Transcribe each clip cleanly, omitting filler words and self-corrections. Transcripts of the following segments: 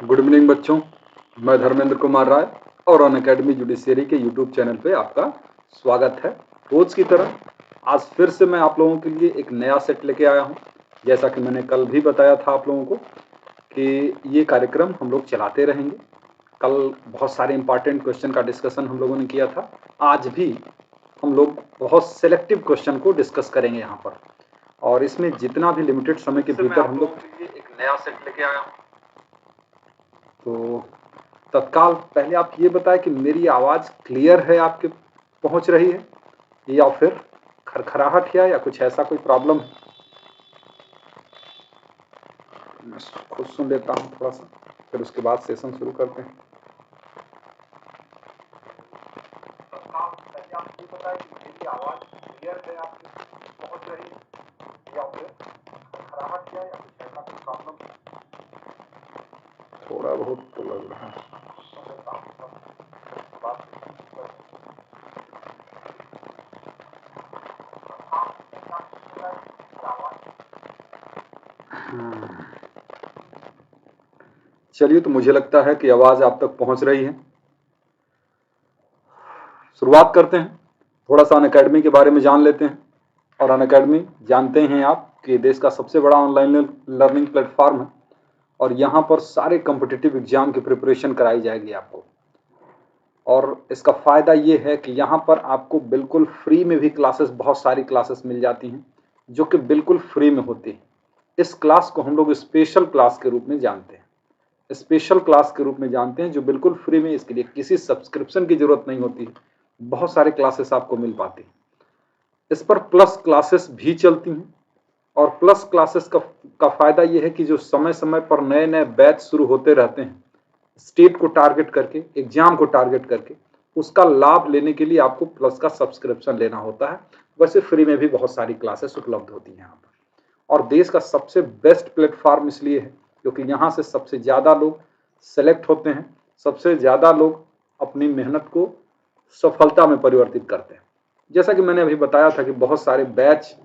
Good evening बच्चों, मैं धर्मेंद्र कुमार राय और अनअकैडमी जुडिशियरी के यूट्यूब चैनल पे आपका स्वागत है। रोज की तरह आज फिर से मैं आप लोगों के लिए एक नया सेट लेके आया हूँ। जैसा कि मैंने कल भी बताया था आप लोगों को कि ये कार्यक्रम हम लोग चलाते रहेंगे। कल बहुत सारे इंपॉर्टेंट क्वेश्चन का डिस्कशन हम लोगों ने किया था। आज भी हम लोग बहुत सेलेक्टिव क्वेश्चन को डिस्कस करेंगे यहाँ पर, और इसमें जितना भी लिमिटेड समय के भीतर हम लोग के लिए एक नया सेट लेके आया हूँ। तो तत्काल पहले आप ये बताएं कि मेरी आवाज़ क्लियर है, आपके पहुंच रही है, या फिर खरखराहट है या कुछ ऐसा कोई प्रॉब्लम है। मैं खुद सुन लेता हूँ थोड़ा सा, फिर उसके बाद सेशन शुरू करते हैं। तत्काल पहले आप ये बताएं कि मेरी आवाज़ क्लियर है, आपके पहुंच रही है, या फिर खरखराहट है या कुछ ऐसा कोई प्रॉब्लम है। थोड़ा बहुत तो लग रहा है। चलिए, तो मुझे लगता है कि आवाज़ आप तक पहुंच रही है। शुरुआत करते हैं। थोड़ा सा अनअकैडमी के बारे में जान लेते हैं। और अनअकैडमी जानते हैं आप कि देश का सबसे बड़ा ऑनलाइन लर्निंग प्लेटफॉर्म है, और यहाँ पर सारे कॉम्पिटिटिव एग्जाम की प्रिपरेशन कराई जाएगी आपको। और इसका फ़ायदा ये है कि यहाँ पर आपको बिल्कुल फ्री में भी क्लासेस, बहुत सारी क्लासेस मिल जाती हैं जो कि बिल्कुल फ्री में होती हैं। इस क्लास को हम लोग स्पेशल क्लास के रूप में जानते हैं, स्पेशल क्लास के रूप में जानते हैं, जो बिल्कुल फ्री में, इसके लिए किसी सब्सक्रिप्शन की जरूरत नहीं होती है। बहुत सारे क्लासेस आपको मिल पाती हैं। इस पर प्लस क्लासेस भी चलती हैं, और प्लस क्लासेस का फ़ायदा ये है कि जो समय समय पर नए नए बैच शुरू होते रहते हैं, स्टेट को टारगेट करके, एग्जाम को टारगेट करके, उसका लाभ लेने के लिए आपको प्लस का सब्सक्रिप्शन लेना होता है। वैसे फ्री में भी बहुत सारी क्लासेस उपलब्ध होती हैं यहाँ पर। और देश का सबसे बेस्ट प्लेटफॉर्म इसलिए है क्योंकि यहाँ से सबसे ज़्यादा लोग सेलेक्ट होते हैं, सबसे ज़्यादा लोग अपनी मेहनत को सफलता में परिवर्तित करते हैं। जैसा कि मैंने अभी बताया था कि बहुत सारे बैच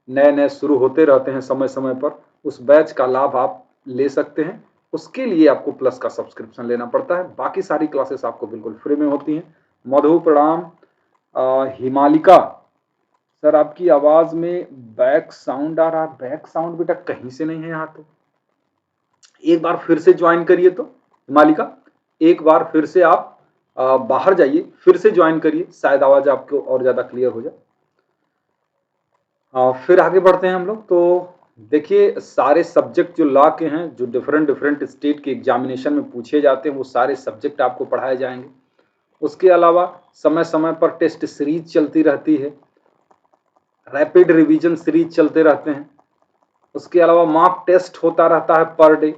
नए नए शुरू होते रहते हैं समय समय पर। उस बैच का लाभ आप ले सकते हैं। उसके लिए आपको प्लस का सब्सक्रिप्शन लेना पड़ता है। बाकी सारी क्लासेस आपको बिल्कुल फ्री में होती हैं। मधु प्रणाम। हिमालिका सर, आपकी आवाज में बैक साउंड आ रहा है। बैक साउंड बेटा कहीं से नहीं है यहाँ तो। एक बार फिर से ज्वाइन करिए तो हिमालिका, एक बार फिर से आप बाहर जाइए, फिर से ज्वाइन करिए, शायद आवाज आपको और ज्यादा क्लियर हो जाए। फिर आगे बढ़ते हैं हम लोग। तो देखिए, सारे सब्जेक्ट जो लॉ के हैं, जो डिफरेंट डिफरेंट स्टेट के एग्जामिनेशन में पूछे जाते हैं, वो सारे सब्जेक्ट आपको पढ़ाए जाएंगे। उसके अलावा समय समय पर टेस्ट सीरीज चलती रहती है, रैपिड रिवीजन सीरीज चलते रहते हैं। उसके अलावा मॉक टेस्ट होता रहता है पर डे।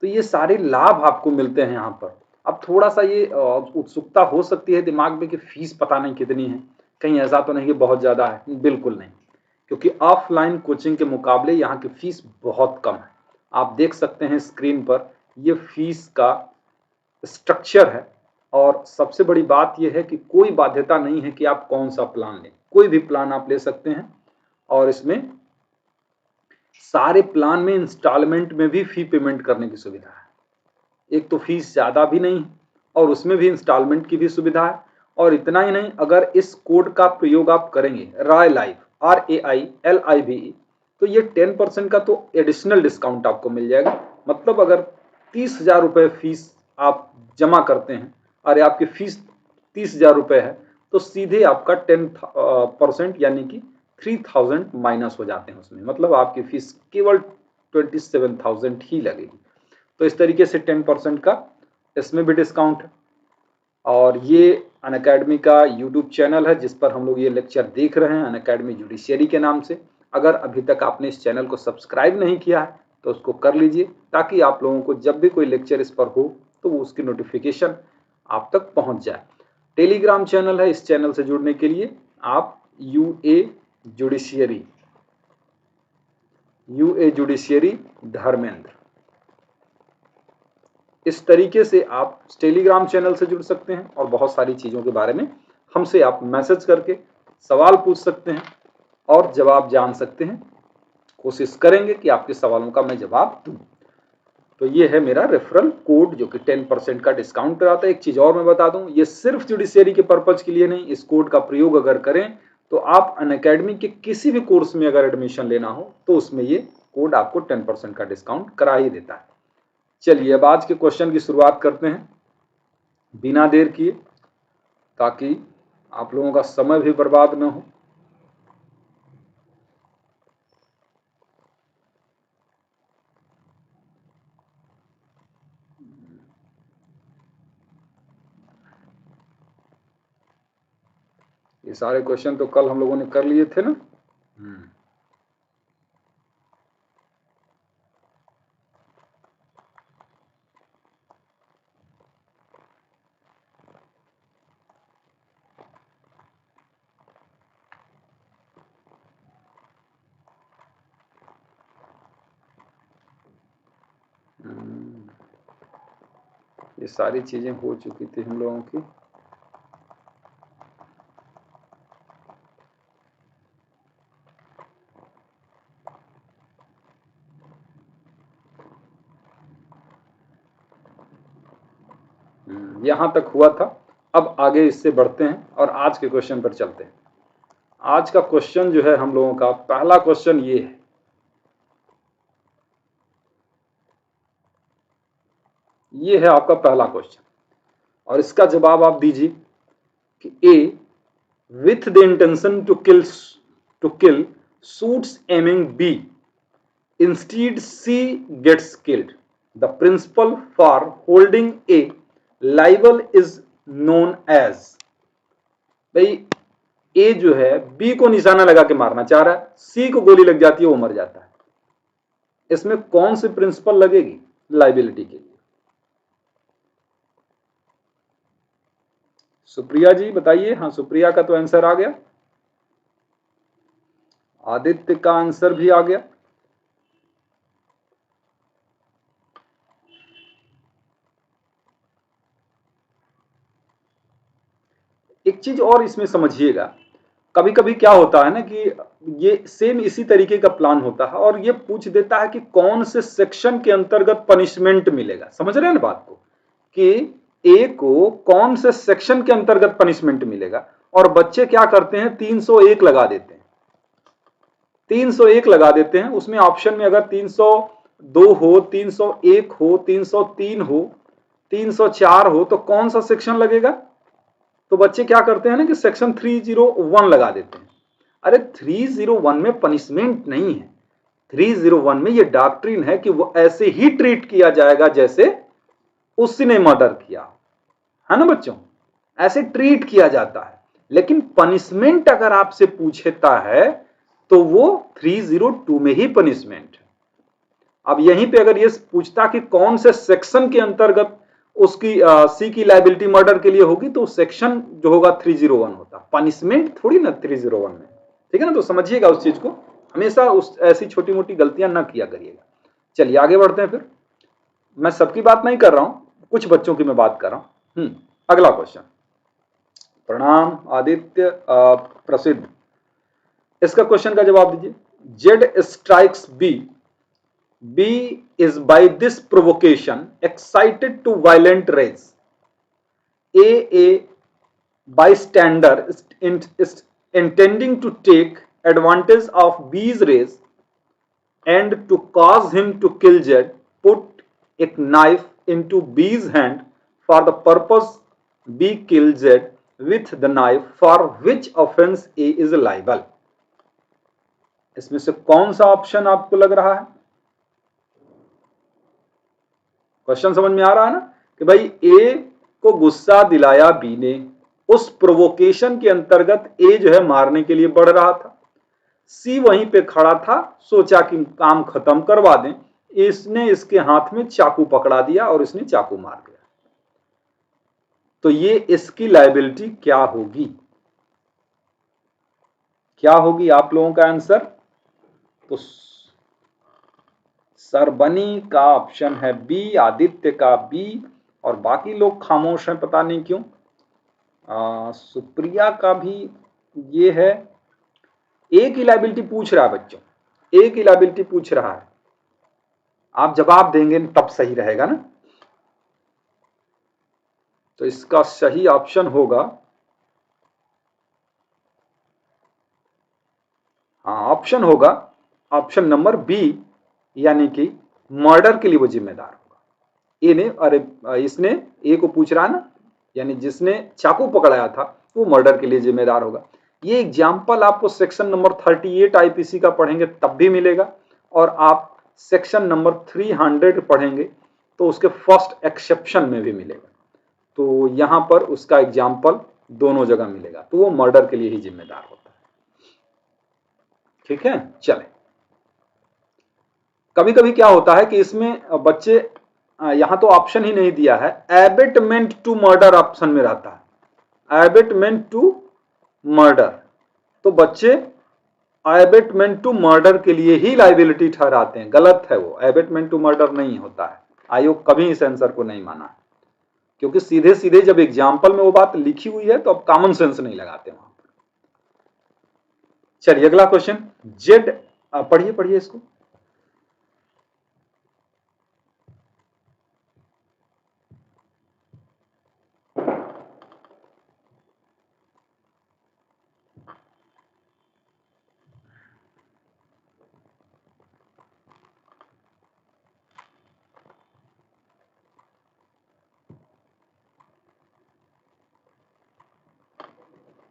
तो ये सारे लाभ आपको मिलते हैं यहाँ पर। अब थोड़ा सा ये उत्सुकता हो सकती है दिमाग में कि फीस पता नहीं कितनी है। कहीं ऐसा तो नहीं कि बहुत ज़्यादा है, बिल्कुल नहीं। क्योंकि ऑफलाइन कोचिंग के मुकाबले यहाँ की फीस बहुत कम है। आप देख सकते हैं स्क्रीन पर, ये फीस का स्ट्रक्चर है। और सबसे बड़ी बात यह है कि कोई बाध्यता नहीं है कि आप कौन सा प्लान लें, कोई भी प्लान आप ले सकते हैं। और इसमें सारे प्लान में इंस्टॉलमेंट में भी फी पेमेंट करने की सुविधा है। एक तो फीस ज़्यादा भी नहीं और उसमें भी इंस्टॉलमेंट की भी सुविधा है। और इतना ही नहीं, अगर इस कोड का प्रयोग आप करेंगे, राय लाइव, RAILIVE, तो ये 10% का तो एडिशनल डिस्काउंट आपको मिल जाएगा। मतलब अगर 30,000 रुपये फीस आप जमा करते हैं और आपकी फीस 30,000 रुपये है, तो सीधे आपका 10% यानी कि 3,000 माइनस हो जाते हैं उसमें। मतलब आपकी फीस केवल 27,000 ही लगेगी। तो इस तरीके से 10% का इसमें भी डिस्काउंट है। और ये अनअकैडमी का यूट्यूब चैनल है जिस पर हम लोग ये लेक्चर देख रहे हैं, अनअकैडमी जुडिशियरी के नाम से। अगर अभी तक आपने इस चैनल को सब्सक्राइब नहीं किया है तो उसको कर लीजिए, ताकि आप लोगों को जब भी कोई लेक्चर इस पर हो तो वो उसकी नोटिफिकेशन आप तक पहुंच जाए। टेलीग्राम चैनल है, इस चैनल से जुड़ने के लिए आप UA जुडिशियरी धर्मेंद्र, इस तरीके से आप टेलीग्राम चैनल से जुड़ सकते हैं। और बहुत सारी चीज़ों के बारे में हमसे आप मैसेज करके सवाल पूछ सकते हैं और जवाब जान सकते हैं। कोशिश करेंगे कि आपके सवालों का मैं जवाब दूं। तो ये है मेरा रेफरल कोड जो कि 10% का डिस्काउंट कराता है। एक चीज और मैं बता दूं, ये सिर्फ जुडिशियरी के पर्पज के लिए नहीं, इस कोड का प्रयोग अगर करें तो आप अनअकैडमी के किसी भी कोर्स में अगर एडमिशन लेना हो तो उसमें ये कोड आपको 10% का डिस्काउंट करा ही देता है। चलिए अब आज के क्वेश्चन की शुरुआत करते हैं बिना देर किए, ताकि आप लोगों का समय भी बर्बाद न हो। ये सारे क्वेश्चन तो कल हम लोगों ने कर लिए थे ना। ये सारी चीजें हो चुकी थी हम लोगों की। यहां तक हुआ था। अब आगे इससे बढ़ते हैं और आज के क्वेश्चन पर चलते हैं। आज का क्वेश्चन जो है हम लोगों का पहला क्वेश्चन ये है, ये है आपका पहला क्वेश्चन और इसका जवाब आप दीजिए कि ए with the intention to kill shoots aiming B, instead C gets killed. The principle for holding A liable is known as। भाई ए जो है बी को निशाना लगा के मारना चाह रहा है, सी को गोली लग जाती है, वो मर जाता है। इसमें कौन सी प्रिंसिपल लगेगी लाइबिलिटी के लिए? सुप्रिया जी बताइए। हाँ, सुप्रिया का तो आंसर आ गया, आदित्य का आंसर भी आ गया। एक चीज और इसमें समझिएगा, कभी कभी क्या होता है ना कि ये सेम इसी तरीके का प्लान होता है और ये पूछ देता है कि कौन से सेक्शन के अंतर्गत पनिशमेंट मिलेगा। समझ रहे हैं ना बात को, कि ए को कौन से सेक्शन के अंतर्गत पनिशमेंट मिलेगा, और बच्चे क्या करते हैं 301 लगा देते हैं। 301 लगा देते हैं, उसमें ऑप्शन में अगर 302 हो, 301 हो, 303 हो, 304 हो, तो कौन सा सेक्शन लगेगा? तो बच्चे क्या करते हैं ना कि सेक्शन 301 लगा देते हैं। अरे 301 में पनिशमेंट नहीं है, 301 में ये डॉक्ट्रिन है कि वो ऐसे ही ट्रीट किया जाएगा जैसे उसने मर्डर किया है ना बच्चों, ऐसे ट्रीट किया जाता है। लेकिन पनिशमेंट अगर आपसे पूछता है तो वो 302 में ही पनिशमेंट है। अब यहीं पे अगर ये पूछता कि कौन से सेक्शन के अंतर्गत उसकी सी की लाइबिलिटी मर्डर के लिए होगी, तो सेक्शन जो होगा 301 होता, पनिशमेंट थोड़ी ना 301 में। ठीक है ना, तो समझिएगा उस चीज को, हमेशा उस ऐसी छोटी मोटी गलतियां ना किया करिएगा। चलिए आगे बढ़ते हैं। फिर मैं सबकी बात नहीं कर रहा हूं, कुछ बच्चों की मैं बात कर रहा हूं। अगला क्वेश्चन। प्रणाम आदित्य प्रसिद्ध, इसका क्वेश्चन का जवाब दीजिए। Z strikes B, B is by this provocation excited to violent rage. A bystander is intending to take advantage of B's rage and to cause him to kill Z, put a knife into B's hand for the purpose B kill Z with the knife, for which offense A is liable। इसमें से कौन सा option आपको लग रहा है? Question समझ में आ रहा है ना कि भाई ए को गुस्सा दिलाया बी ने, उस प्रोवोकेशन के अंतर्गत ए जो है मारने के लिए बढ़ रहा था, सी वहीं पे खड़ा था, सोचा कि काम खत्म करवा दें, इसने इसके हाथ में चाकू पकड़ा दिया और इसने चाकू मार दिया। तो ये इसकी लायबिलिटी क्या होगी? क्या होगी आप लोगों का आंसर? तो सरबनी का ऑप्शन है बी, आदित्य का बी, और बाकी लोग खामोश हैं, पता नहीं क्यों। सुप्रिया का भी ये है। ए की लायबिलिटी पूछ रहा है बच्चों, ए की लायबिलिटी पूछ रहा है। आप जवाब देंगे तब सही रहेगा ना। तो इसका सही ऑप्शन होगा, हाँ ऑप्शन होगा ऑप्शन नंबर बी, यानी कि मर्डर के लिए वो जिम्मेदार होगा। ए ने, अरे इसने ए को पूछ रहा है ना, यानी जिसने चाकू पकड़ाया था वो मर्डर के लिए जिम्मेदार होगा। ये एग्जाम्पल आपको सेक्शन नंबर 38 आईपीसी का पढ़ेंगे तब भी मिलेगा, और आप सेक्शन नंबर 300 पढ़ेंगे तो उसके फर्स्ट एक्सेप्शन में भी मिलेगा। तो यहां पर उसका एग्जाम्पल दोनों जगह मिलेगा, तो वो मर्डर के लिए ही जिम्मेदार होता है। ठीक है, चले। कभी कभी क्या होता है कि इसमें बच्चे, यहां तो ऑप्शन ही नहीं दिया है, एबेटमेंट टू मर्डर ऑप्शन में रहता है, एबेटमेंट टू मर्डर, तो बच्चे एबेटमेंट टू मर्डर के लिए ही लाइबिलिटी ठहराते हैं। गलत है, वो एबेटमेंट टू मर्डर नहीं होता है। आयोग कभी इस आंसर को नहीं माना, क्योंकि सीधे सीधे जब एग्जाम्पल में वो बात लिखी हुई है तो अब कॉमन सेंस नहीं लगाते वहां पर। चलिए अगला क्वेश्चन, जेड, पढ़िए पढ़िए इसको।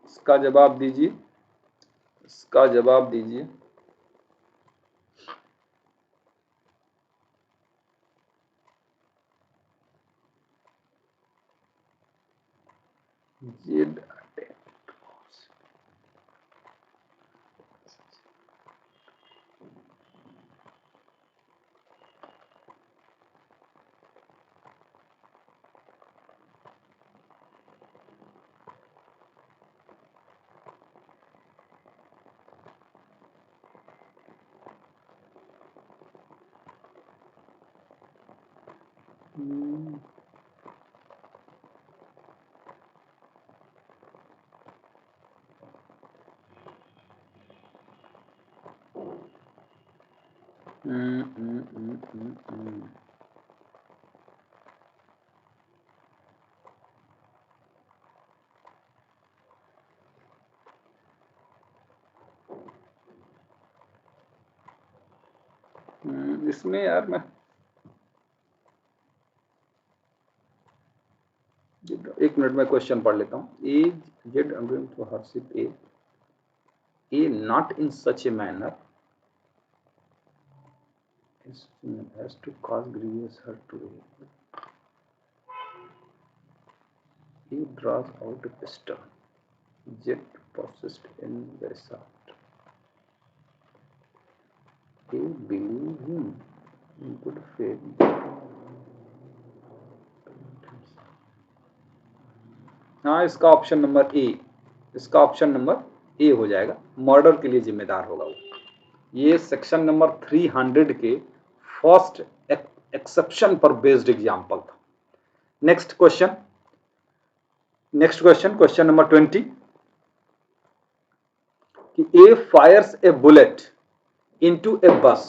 इसका जवाब दीजिए, इसका जवाब दीजिए। जेड, इसमें यार मैं एक मिनट में क्वेश्चन पढ़ लेता हूँ। A Z to Harshit A not in such a manner has to cause grievous hurt to A. He draws out a pistol. Jet persist in the shaft. A believe him in good faith. हाँ, इसका option number A, इसका option number A हो जाएगा, murder के लिए जिम्मेदार होगा वो। ये सेक्शन नंबर 300 के फर्स्ट एक्सेप्शन पर बेस्ड एग्जाम्पल था। Next question, next question, question number 20 कि A fires a bullet into a bus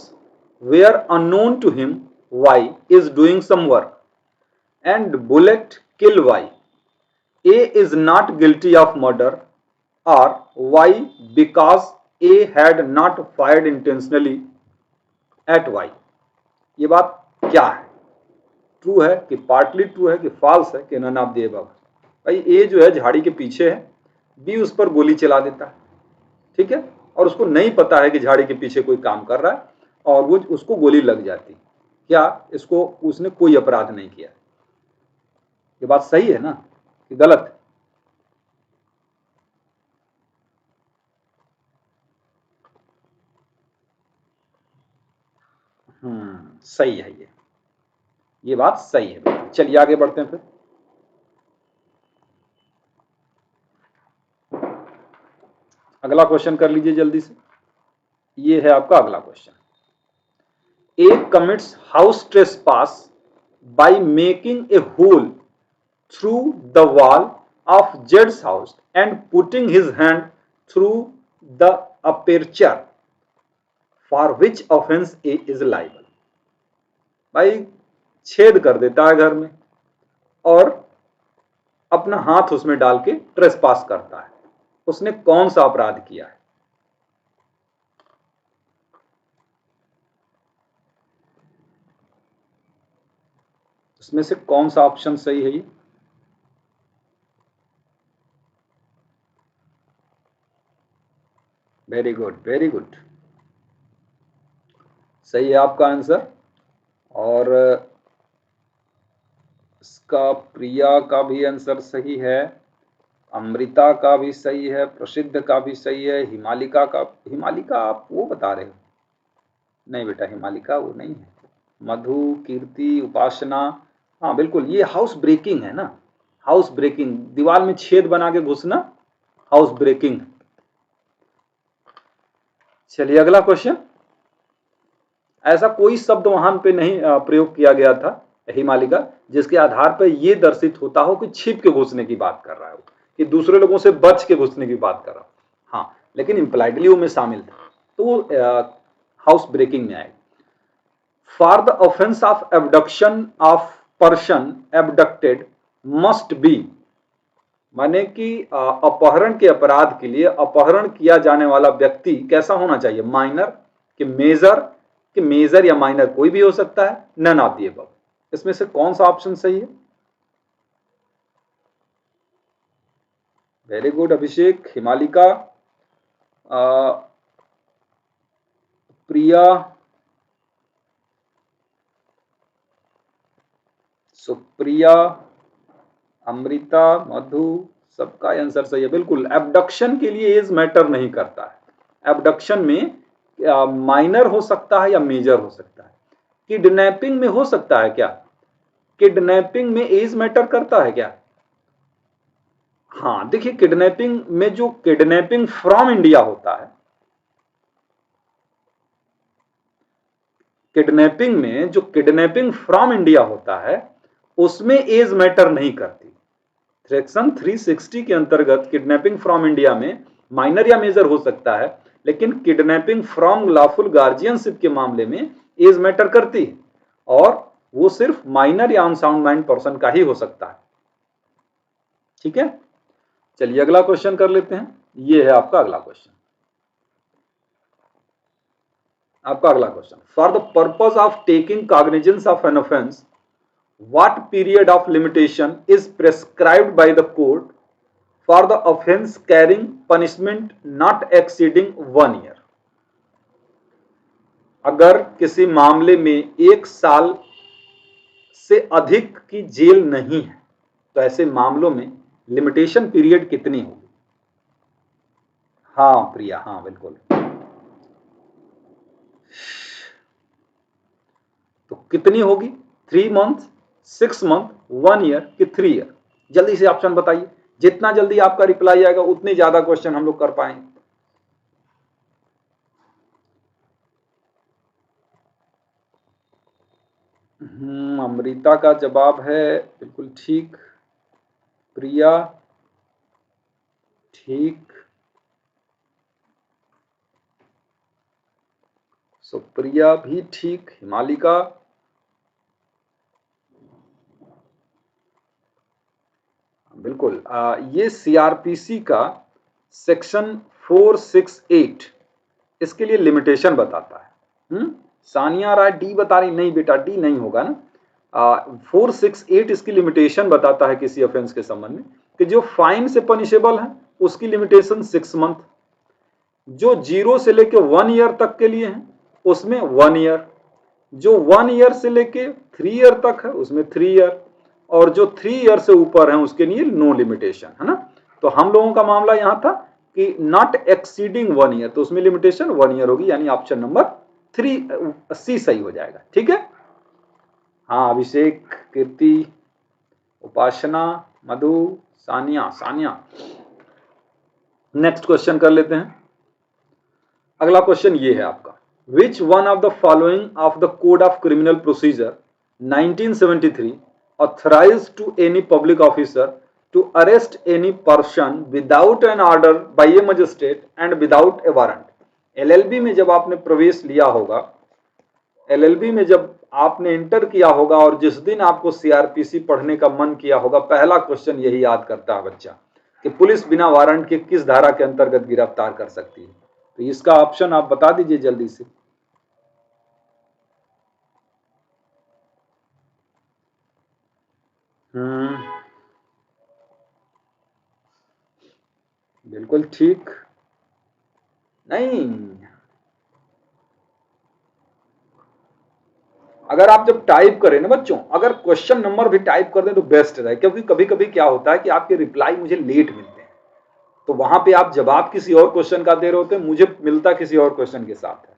where unknown to him Y is doing some work and bullet kill Y. A is not guilty of murder or Y because A had not fired intentionally at Y. ये बात क्या है? True है कि partly true है कि false है कि नन ऑफ द अबव? भाई ए जो है झाड़ी के पीछे है, बी उस पर गोली चला देता है, ठीक है, और उसको नहीं पता है कि झाड़ी के पीछे कोई काम कर रहा है और वो उसको गोली लग जाती। क्या इसको उसने कोई अपराध नहीं किया? ये बात सही है ना कि गलत? सही है, ये बात सही है। चलिए आगे बढ़ते हैं फिर। अगला क्वेश्चन कर लीजिए जल्दी से। ये है आपका अगला question. A commits house trespass by making a hole through the wall of Z's house and putting his hand through the aperture, for which offense A is liable. भाई छेद कर देता है घर में और अपना हाथ उसमें डाल के ट्रेसपास करता है, उसने कौन सा अपराध किया है? इसमें से कौन सा ऑप्शन सही है? ये वेरी गुड, वेरी गुड, सही है आपका आंसर। और इसका प्रिया का भी आंसर सही है, अमृता का भी सही है, प्रसिद्ध का भी सही है, हिमालिका का। हिमालिका आप वो बता रहे हो? नहीं बेटा, हिमालिका वो नहीं है। मधु, कीर्ति, उपासना, हाँ बिल्कुल, ये हाउस ब्रेकिंग है ना, हाउस ब्रेकिंग, दीवार में छेद बना के घुसना हाउस ब्रेकिंग। चलिए अगला क्वेश्चन। ऐसा कोई शब्द वहां पे नहीं प्रयोग किया गया था हिमालिका जिसके आधार पर यह दर्शित होता हो कि छिप के घुसने की बात कर रहा है, कि दूसरे लोगों से बच के घुसने की बात कर रहा हो। हाँ, लेकिन इम्प्लाइडली वो में शामिल था, तो वो हाउस ब्रेकिंग में आएगा। For the offence of abduction of person abducted must be, माने कि अपहरण के अपराध के लिए अपहरण किया जाने वाला व्यक्ति कैसा होना चाहिए? माइनर कि मेजर, कि मेजर या माइनर कोई भी हो सकता है, नन ऑफ द अबव। इसमें से कौन सा ऑप्शन सही है? वेरी गुड अभिषेक, हिमालिका, प्रिया, सुप्रिया, अमृता, मधु, सबका आंसर सही है बिल्कुल। एबडक्शन के लिए एज मैटर नहीं करता है, एबडक्शन में माइनर हो सकता है या मेजर हो सकता है। किडनैपिंग में हो सकता है क्या? किडनैपिंग में एज मैटर करता है क्या? हाँ देखिए, किडनैपिंग में जो किडनैपिंग फ्रॉम इंडिया होता है, किडनैपिंग में जो किडनैपिंग फ्रॉम इंडिया होता है उसमें एज मैटर नहीं करती। सेक्शन 360 के अंतर्गत किडनैपिंग फ्रॉम इंडिया में माइनर या मेजर हो सकता है, लेकिन किडनैपिंग फ्रॉम लॉफुल गार्जियनशिप के मामले में एज मैटर करती है, और वो सिर्फ माइनर या अनसाउंड माइंड पर्सन का ही हो सकता है। ठीक है, चलिए अगला क्वेश्चन कर लेते हैं। ये है आपका अगला क्वेश्चन। आपका अगला question, for the purpose of taking cognizance of an offence what period of limitation is prescribed by the court for the offense carrying punishment not exceeding 1 year? अगर किसी मामले में 1 साल से अधिक की जेल नहीं है तो ऐसे मामलों में लिमिटेशन पीरियड कितनी होगी? हाँ प्रिया, हाँ बिल्कुल। तो कितनी होगी? 3 मंथ, 6 मंथ, 1 ईयर कि 3 ईयर? जल्दी से ऑप्शन बताइए, जितना जल्दी आपका रिप्लाई आएगा उतने ज्यादा क्वेश्चन हम लोग कर पाएंगे। अमृता का जवाब है बिल्कुल ठीक, प्रिया ठीक, सुप्रिया भी ठीक, हिमालिका, बिल्कुल। ये सीआरपीसी का सेक्शन 468 इसके लिए लिमिटेशन बताता है। सानिया राय डी बता रही, नहीं बेटा डी नहीं होगा ना। 468 इसकी लिमिटेशन बताता है किसी ऑफेंस के संबंध में कि जो फाइन से पनिशेबल है उसकी लिमिटेशन 6 मंथ, जो 0 से लेके 1 ईयर तक के लिए है उसमें 1 ईयर, जो 1 ईयर से लेके 3 ईयर तक है उसमें 3 ईयर, और जो 3 ईयर से ऊपर है उसके लिए नो लिमिटेशन, है ना। तो हम लोगों का मामला यहां था कि नॉट एक्सीडिंग 1 ईयर, तो उसमें लिमिटेशन 1 ईयर होगी, यानी ऑप्शन नंबर 3 सी सही हो जाएगा। ठीक है, हाँ अभिषेक, कीर्ति, उपासना, मधु, सानिया, सानिया। नेक्स्ट क्वेश्चन कर लेते हैं। अगला क्वेश्चन ये है आपका, which one of the following of the code of criminal procedure 1973 authorized to any public officer to arrest any person without an order by a magistrate and without a warrant? LLB में जब आपने प्रवेश लिया होगा, LLB में जब आपने inter किया होगा और जिस दिन आपको सीआरपीसी पढ़ने का मन किया होगा, पहला क्वेश्चन यही याद करता है बच्चा कि पुलिस बिना वारंट के किस धारा के अंतर्गत गिरफ्तार कर सकती है। तो इसका ऑप्शन आप बता दीजिए जल्दी से। बिल्कुल ठीक। नहीं, अगर आप जब टाइप करें ना बच्चों, अगर क्वेश्चन नंबर भी टाइप कर दें तो बेस्ट है, क्योंकि कभी कभी क्या होता है कि आपके रिप्लाई मुझे लेट मिलते हैं, तो वहां पे आप जवाब किसी और क्वेश्चन का दे रहे होते हैं, मुझे मिलता किसी और क्वेश्चन के साथ है,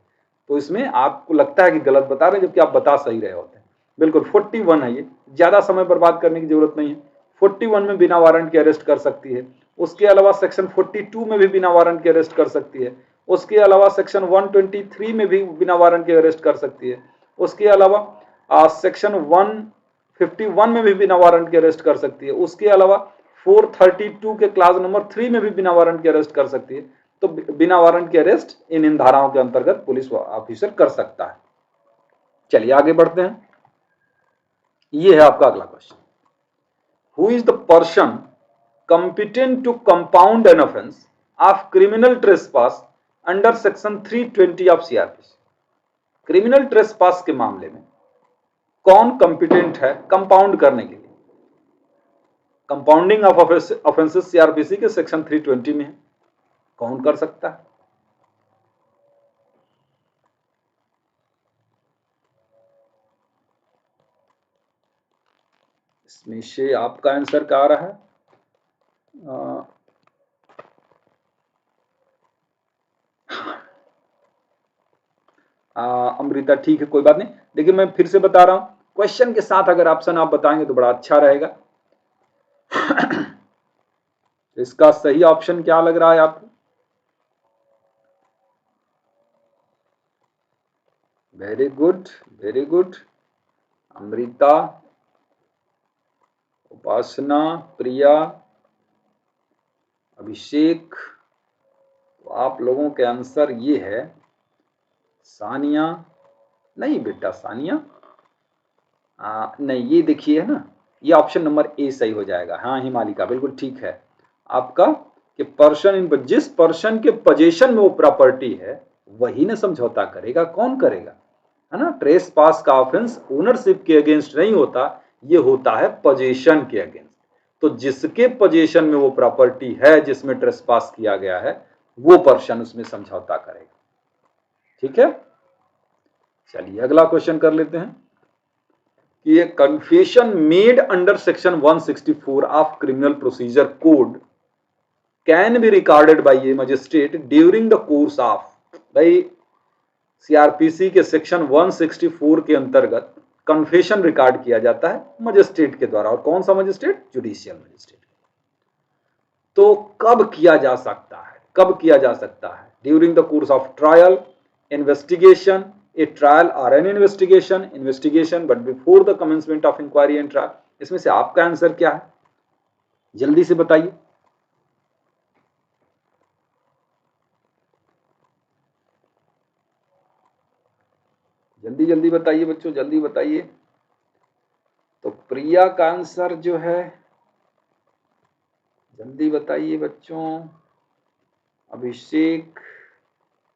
तो इसमें आपको लगता है कि गलत बता रहे हैं जबकि आप बता सही रहे होते हैं। बिल्कुल 41 है ये, ज्यादा समय बर्बाद करने की जरूरत नहीं है। 41 में बिना वारंट के अरेस्ट कर सकती है। उसके अलावा सेक्शन 42 में भी बिना वारंट के अरेस्ट कर सकती है। उसके अलावा सेक्शन 123 में भी बिना वारंट के अरेस्ट कर सकती है। उसके अलावा सेक्शन 151 में भी बिना वारंट के अरेस्ट कर सकती है। उसके अलावा 432 के क्लास नंबर 3 में भी बिना वारंट के अरेस्ट कर सकती है। तो बिना वारंट के अरेस्ट इन धाराओं के अंतर्गत पुलिस ऑफिसर कर सकता है। चलिए आगे बढ़ते हैं। ये है आपका अगला question, who is the person competent to compound an offense of criminal trespass under section 320 of CRPC। Criminal trespass के मामले में कौन कंपिटेंट है कंपाउंड करने के लिए? कंपाउंडिंग ऑफ ऑफेंसेस सीआरपीसी के सेक्शन 320 में है, कौन कर सकता है? इसमें से आपका आंसर क्या आ रहा है? अमृता ठीक है, कोई बात नहीं। देखिए मैं फिर से बता रहा हूं, क्वेश्चन के साथ अगर ऑप्शन आप बताएंगे तो बड़ा अच्छा रहेगा। इसका सही ऑप्शन क्या लग रहा है आपको? Very good, very good. Amrita, Upasana, Priya, Abhishek, तो आप लोगों के आंसर ये है। सानिया, नहीं बेटा सानिया, नहीं, ये देखिए है ना, ये ऑप्शन नंबर ए सही हो जाएगा। हाँ हिमालिका, बिल्कुल ठीक है आपका, कि पर्सन इन, जिस पर्सन के पोजीशन में वो प्रॉपर्टी है वही ना समझौता करेगा, कौन करेगा, है ना। ट्रेस पास का ऑफेंस ओनरशिप के अगेंस्ट नहीं होता, ये होता है पोजीशन के अगेंस्ट। तो जिसके पोजीशन में वो प्रॉपर्टी है जिसमें ट्रेस पास किया गया है, वो पर्सन उसमें समझौता करेगा। ठीक है, चलिए अगला क्वेश्चन कर लेते हैं कि ये confession made under section 164 of criminal procedure code can be recorded by A magistrate during the course of. भाई सीआरपीसी के सेक्शन 164 के अंतर्गत कन्फेशन रिकॉर्ड किया जाता है मजिस्ट्रेट के द्वारा, और कौन सा मजिस्ट्रेट? Judicial magistrate. तो कब किया जा सकता है, कब किया जा सकता है? During the course of trial, investigation, a trial or an investigation but before the commencement of inquiry and trial। इसमें से आपका आंसर क्या है, जल्दी से बताइए। जल्दी जल्दी बताइए बच्चों, जल्दी बताइए। तो प्रिया का आंसर जो है, जल्दी बताइए बच्चों। अभिषेक,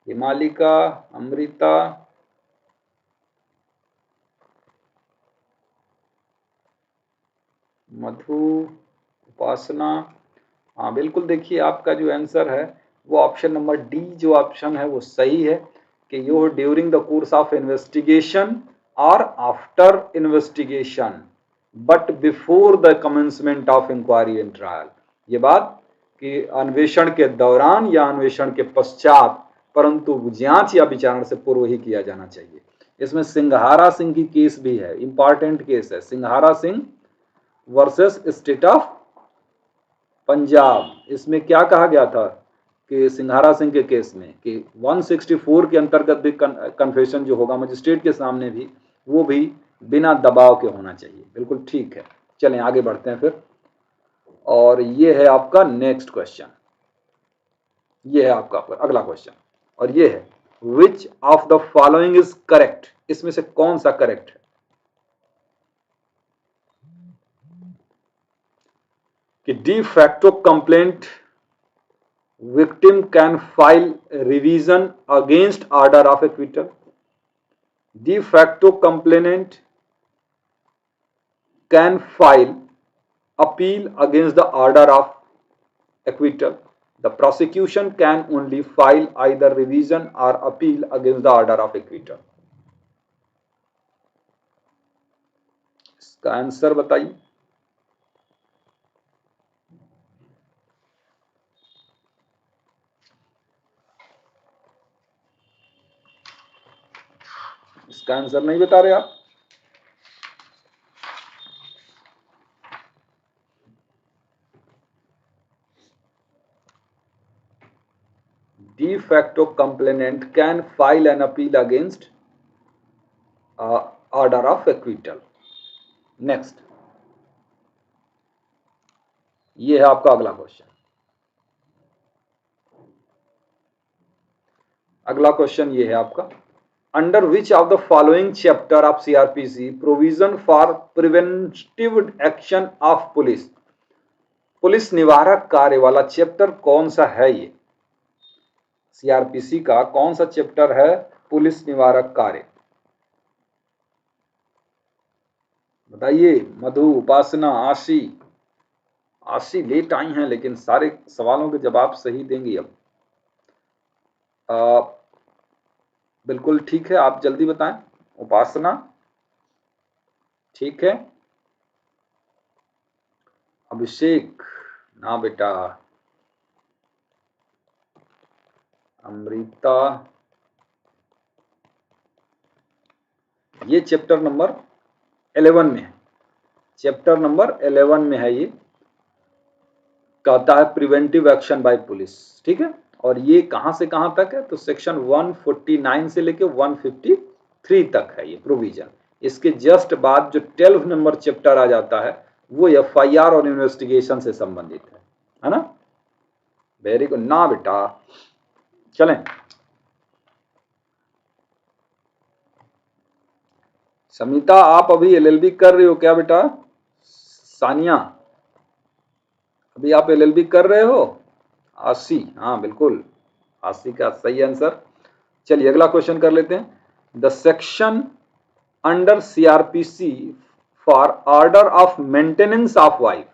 हिमालिका, अमृता, मधु, उपासना। हाँ बिल्कुल, देखिए आपका जो आंसर है वो ऑप्शन नंबर डी जो ऑप्शन है वो सही है, कि you during the course of investigation or after investigation but before the commencement of inquiry and trial. ये बात कि अन्वेषण के दौरान या अन्वेषण के पश्चात, परंतु जांच या विचारण से पूर्व ही किया जाना चाहिए। इसमें सिंघारा सिंह की केस भी है, इंपॉर्टेंट केस है, सिंघारा Singh versus state of Punjab. इसमें क्या कहा गया था कि सिंघारा सिंह के केस में कि 164 के अंतर्गत भी कन्फेशन जो होगा मजिस्ट्रेट के सामने भी, वो भी बिना दबाव के होना चाहिए। बिल्कुल ठीक है, चलें आगे बढ़ते हैं फिर। और ये है आपका नेक्स्ट क्वेश्चन, ये है आपका अगला क्वेश्चन, और ये है which of the following is correct. इसमें से कौन सा करेक्ट है? कि de facto complaint victim can file revision against order of acquittal, de facto complainant can file appeal against the order of acquittal. The prosecution can only file either revision or appeal against the order of acquittal. इसका answer बताइए। इसका answer नहीं बता रहे आप? De facto complainant can file an appeal against order of acquittal. Next, ये है आपका अगला क्वेश्चन। अगला क्वेश्चन ये है आपका, under which of the following chapter of CrPC provision for preventive action of police, police निवारक कार्य वाला चैप्टर कौन सा है? ये सीआरपीसी का कौन सा चैप्टर है पुलिस निवारक कार्य? बताइए। मधु, उपासना, आशी। आशी लेट आई हैं लेकिन सारे सवालों के जवाब सही देंगी अब। बिल्कुल ठीक है, आप जल्दी बताएं। उपासना ठीक है। अभिषेक ना बेटा। अमृता, ये चैप्टर नंबर 11 में है। चैप्टर नंबर 11 में है। ये कहता है प्रिवेंटिव एक्शन बाय पुलिस, ठीक है। और ये कहां से कहां तक है? तो सेक्शन 149 से लेके 153 तक है ये प्रोविजन। इसके जस्ट बाद जो 12 नंबर चैप्टर आ जाता है वो एफआईआर और इन्वेस्टिगेशन से संबंधित है ना। Very good. ना बेटा, चलें। समिता, आप अभी एलएलबी कर रहे हो क्या बेटा? सानिया, अभी आप एलएलबी कर रहे हो? आशी, हाँ बिल्कुल, आशी का सही आंसर। चलिए अगला क्वेश्चन कर लेते हैं। The section under CrPC for order of maintenance of wife,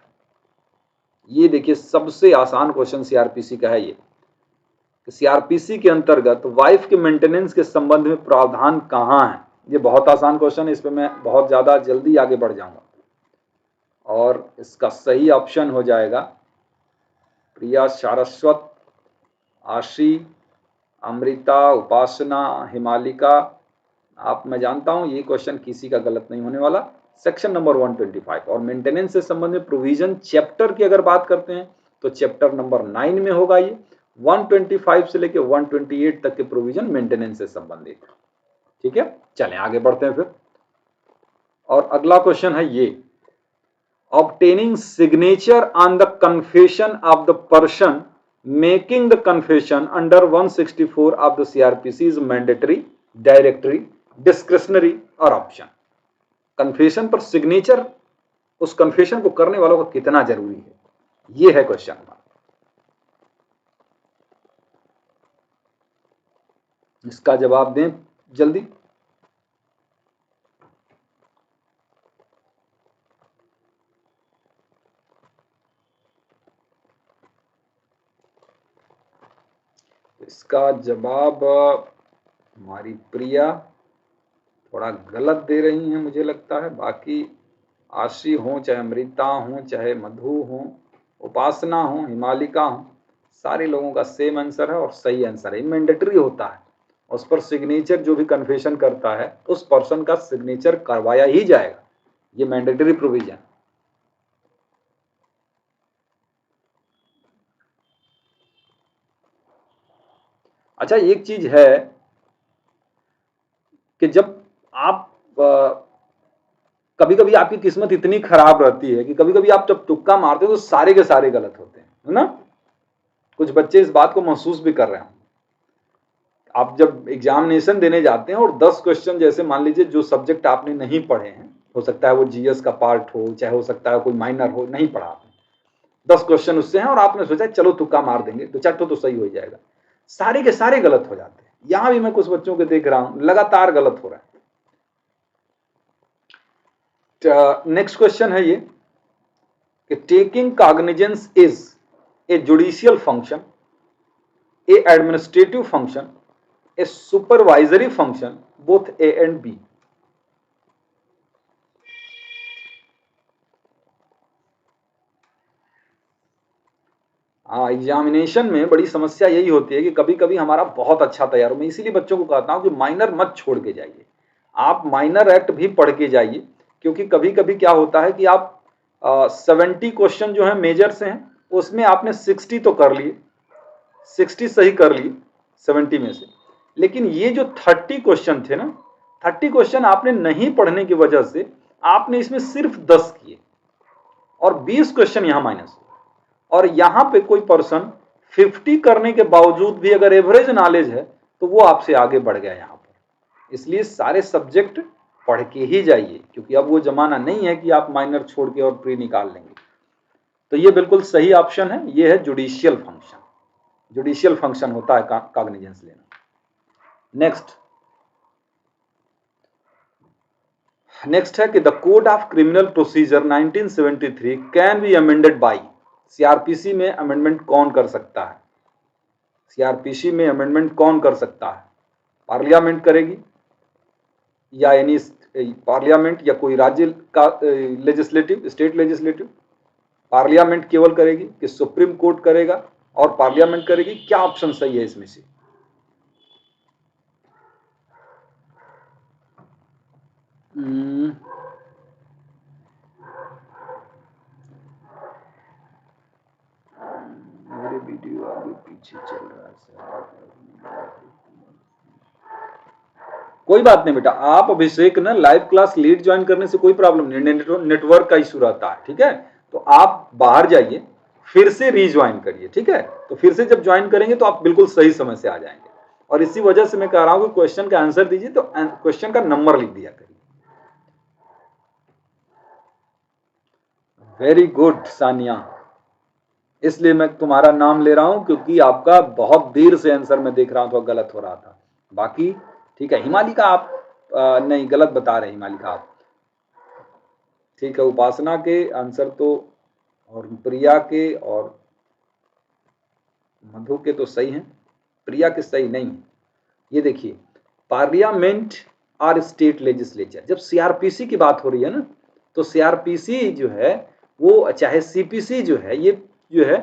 ये देखिए सबसे आसान क्वेश्चन सीआरपीसी का है। ये सीआरपीसी के अंतर्गत वाइफ के मेंटेनेंस के संबंध में प्रावधान कहाँ है? ये बहुत आसान क्वेश्चन है, इस पे मैं बहुत ज्यादा जल्दी आगे बढ़ जाऊंगा। और इसका सही ऑप्शन हो जाएगा प्रिया, सारस्वत, आशी, अमृता, उपासना, हिमालिका। आप, मैं जानता हूं ये क्वेश्चन किसी का गलत नहीं होने वाला। सेक्शन नंबर 125 और मेंटेनेंस से संबंधित प्रोविजन चैप्टर की अगर बात करते हैं तो चैप्टर नंबर 9 में होगा। ये 125 से लेकर 128 तक के प्रोविजन मेंटेनेंस से संबंधित है, ठीक है। चलें आगे बढ़ते हैं फिर। और अगला क्वेश्चन है ये, obtaining signature on the confession of the person making the confession under 164 of the CRPC is mandatory, directory, discretionary और option। कन्फेशन पर सिग्नेचर उस कन्फेशन को करने वालों का कितना जरूरी है, ये है क्वेश्चन। इसका जवाब दें जल्दी। इसका जवाब हमारी प्रिया थोड़ा गलत दे रही हैं मुझे लगता है। बाकी आशी हो, चाहे अमृता हो, चाहे मधु हो, उपासना हो, हिमालिका हो, सारे लोगों का सेम आंसर है और सही आंसर है। मैंडेटरी होता है, उस पर सिग्नेचर जो भी कन्फेशन करता है उस पर्सन का सिग्नेचर करवाया ही जाएगा। ये मैंडेटरी प्रोविजन। अच्छा, एक चीज है कि जब आप कभी कभी आपकी किस्मत इतनी खराब रहती है कि कभी कभी आप जब तुक्का मारते हो तो सारे के सारे गलत होते हैं, है ना। कुछ बच्चे इस बात को महसूस भी कर रहे हैं। आप जब एग्जामिनेशन देने जाते हैं और 10 क्वेश्चन, जैसे मान लीजिए जो सब्जेक्ट आपने नहीं पढ़े हैं, हो सकता है वो जीएस का पार्ट हो, चाहे हो सकता है कोई माइनर हो, नहीं पढ़ा आपने, 10 क्वेश्चन उससे हैं और आपने सोचा चलो तुक्का मार देंगे, तो 4 तो सही हो जाएगा, सारे के सारे गलत हो जाते हैं। यहां भी मैं कुछ बच्चों के देख रहा हूं लगातार गलत हो रहा है। नेक्स्ट क्वेश्चन है ये कि taking cognizance is a judicial function, a administrative function, a supervisory function, both A and B. हाँ, एग्जामिनेशन में बड़ी समस्या यही होती है कि कभी कभी हमारा बहुत अच्छा तैयार हो। मैं इसीलिए बच्चों को कहता हूं कि माइनर मत छोड़ के जाइए, आप माइनर एक्ट भी पढ़ के जाइए, क्योंकि कभी कभी क्या होता है कि आप 70 क्वेश्चन जो है मेजर से हैं, उसमें आपने 60 तो कर लिए, 60 सही कर लिए 70 में से, लेकिन ये जो 30 क्वेश्चन थे ना, 30 क्वेश्चन आपने नहीं पढ़ने की वजह से आपने इसमें सिर्फ 10 किए और 20 क्वेश्चन यहां माइनस। और यहां पे कोई पर्सन 50 करने के बावजूद भी अगर एवरेज नॉलेज है तो वो आपसे आगे बढ़ गया यहां पर। इसलिए सारे सब्जेक्ट पढ़ के ही जाइए, क्योंकि अब वो जमाना नहीं है कि आप माइनर छोड़ के और प्री निकाल लेंगे। तो ये बिल्कुल सही ऑप्शन है, ये है जुडिशियल फंक्शन। जुडिशियल फंक्शन होता है कॉग्निजेंस लेना। नेक्स्ट है कि the code of criminal procedure 1973 can be amended by. CrPC में अमेंडमेंट कौन कर सकता है? सीआरपीसी में अमेंडमेंट कौन कर सकता है? पार्लियामेंट करेगी, या यानी पार्लियामेंट या कोई राज्य का लेजिस्लेटिव, स्टेट लेजिस्लेटिव? पार्लियामेंट केवल करेगी कि सुप्रीम कोर्ट करेगा और पार्लियामेंट करेगी? क्या ऑप्शन सही है इसमें से? मेरे वीडियो आगे पीछे चल रहा है। कोई बात नहीं बेटा, आप अभिषेक ना लाइव क्लास लेट ज्वाइन करने से कोई प्रॉब्लम नहीं, नेटवर्क का इशू रहता है, ठीक है? तो आप बाहर जाइए, फिर से रीज्वाइन करिए, ठीक है? तो फिर से जब ज्वाइन करेंगे तो आप बिल्कुल सही समय से आ जाएंगे। और इसी वजह से मैं कह रहा हूं कि क्वेश्चन का आंसर दीजिए तो क्वेश्चन का नंबर लिख दिया करिए। वेरी गुड सानिया, इसलिए मैं तुम्हारा नाम ले रहा हूं क्योंकि आपका बहुत देर से आंसर मैं देख रहा हूं तो गलत हो रहा था। बाकी ठीक है। हिमालिका आप नहीं, गलत बता रहे हिमालिका आप, ठीक है। उपासना के आंसर तो, और प्रिया के और मधु के तो सही हैं, प्रिया के सही नहीं है। ये देखिए, पार्लियामेंट और स्टेट लेजिस्लेचर, जब सीआरपीसी की बात हो रही है ना, तो सीआरपीसी जो है वो, चाहे सीपीसी जो है, ये जो है